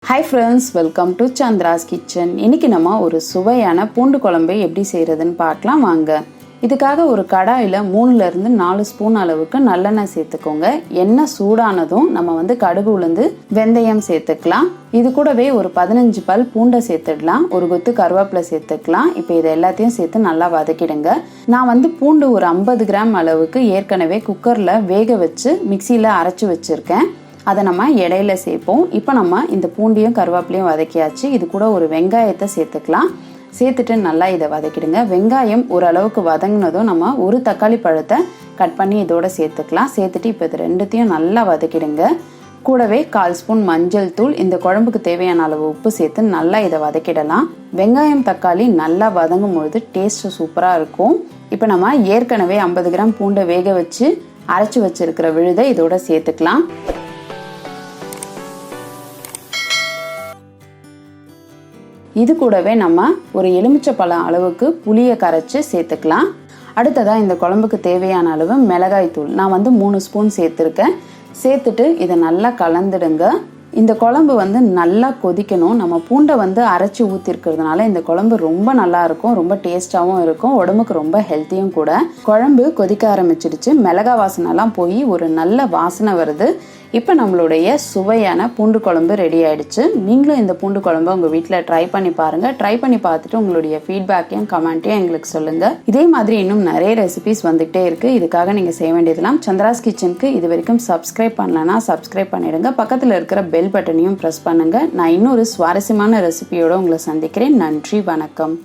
Hi friends, welcome to Chandras kitchen. இன்னைக்கு நம்ம ஒரு சுவையான பூண்டு குழம்பை எப்படி செய்யறதுன்னு பார்க்கலாம் வாங்க. இதுக்காக ஒரு கடாயில 3 ல இருந்து 4 ஸ்பூன் அளவுக்கு நல்லெண்ணெய் சேர்த்துக்கோங்க. எண்ணெய் சூடானதும் நம்ம கடுகு உளுந்து வெந்தயம் சேர்த்துக்கலாம். இது கூடவே ஒரு 15 பல் பூண்டை சேர்த்துடலாம். ஒரு கொத்து கருவேப்பிலை சேர்த்துக்கலாம். இப்போ இது எல்லாத்தையும் சேர்த்து நல்லா வதக்கிடுங்க. நான் பூண்டு ஒரு 50 கிராம் அளவுக்கு ஏற்கனவே குக்கர்ல வேக வச்சு மிக்சியில அரைச்சு வச்சிருக்கேன். அதை நம்ம இடையில சேர்ப்போம். இப்போ நம்ம இந்த பூண்டையும் கருவேப்பிலையும் வதக்கியாச்சு. இது கூட ஒரு வெங்காயத்தை சேர்த்துக்கலாம். சேர்த்துட்டு நல்லா இதை வதக்கிடுங்க. வெங்காயம் ஓரளவுக்கு வதங்கினதும் நம்ம ஒரு தக்காளி பழத்தை கட் பண்ணி இதோட சேர்த்துக்கலாம். சேர்த்துட்டு இப்போ இது ரெண்டுத்தையும் நல்லா வதக்கிடுங்க. கூடவே 1/4 ஸ்பூன் மஞ்சள் தூள், இந்த குழம்புக்கு தேவையான அளவு உப்பு சேர்த்து நல்லா இதை வதக்கிடலாம். வெங்காயம் தக்காளி நல்லா வதங்கும் பொழுது டேஸ்ட் சூப்பராக இருக்கும். இப்போ நம்ம ஏற்கனவே 50 கிராம் பூண்டை வேக வச்சு அரைச்சி வச்சிருக்கிற விழுதை இதோட சேர்த்துக்கலாம். இது கூடவே நம்ம ஒரு எலுமிச்சைப்பழம் அளவுக்கு புளியை கரைச்சி சேர்த்துக்கலாம். அடுத்ததா இந்த குழம்புக்கு தேவையான அளவு மிளகாய் தூள் நான் 3 ஸ்பூன் சேர்த்துருக்கேன். சேர்த்துட்டு இதை நல்லா கலந்துடுங்க. இந்த குழம்பு நல்லா கொதிக்கணும். நம்ம பூண்டை அரைச்சி ஊற்றிருக்கிறதுனால இந்த குழம்பு ரொம்ப நல்லா இருக்கும், ரொம்ப டேஸ்டாகவும் இருக்கும், உடம்புக்கு ரொம்ப ஹெல்த்தியும் கூட. குழம்பு கொதிக்க ஆரம்பிச்சிடுச்சு. மிளகாய் வாசனைலாம் போய் ஒரு நல்ல வாசனை வருது. இப்போ நம்மளுடைய சுவையான பூண்டு குழம்பு ரெடி ஆயிடுச்சு. நீங்களும் இந்த பூண்டு குழம்பு உங்கள் வீட்டில் ட்ரை பண்ணி பாருங்கள். ட்ரை பண்ணி பார்த்துட்டு உங்களுடைய ஃபீட்பேக்கையும் கமெண்ட்டையும் எங்களுக்கு சொல்லுங்கள். இதே மாதிரி இன்னும் நிறைய ரெசிபிஸ் வந்துகிட்டே இருக்குது. இதுக்காக நீங்கள் செய்ய வேண்டியதெல்லாம் சந்திராஸ் கிச்சனுக்கு இது வரைக்கும் சப்ஸ்கிரைப் பண்ணலன்னா சப்ஸ்கிரைப் பண்ணிடுங்க. பக்கத்தில் இருக்கிற பெல் பட்டனையும் ப்ரெஸ் பண்ணுங்கள். நான் இன்னொரு சுவாரஸ்யமான ரெசிபியோடு உங்களை சந்திக்கிறேன். நன்றி, வணக்கம்.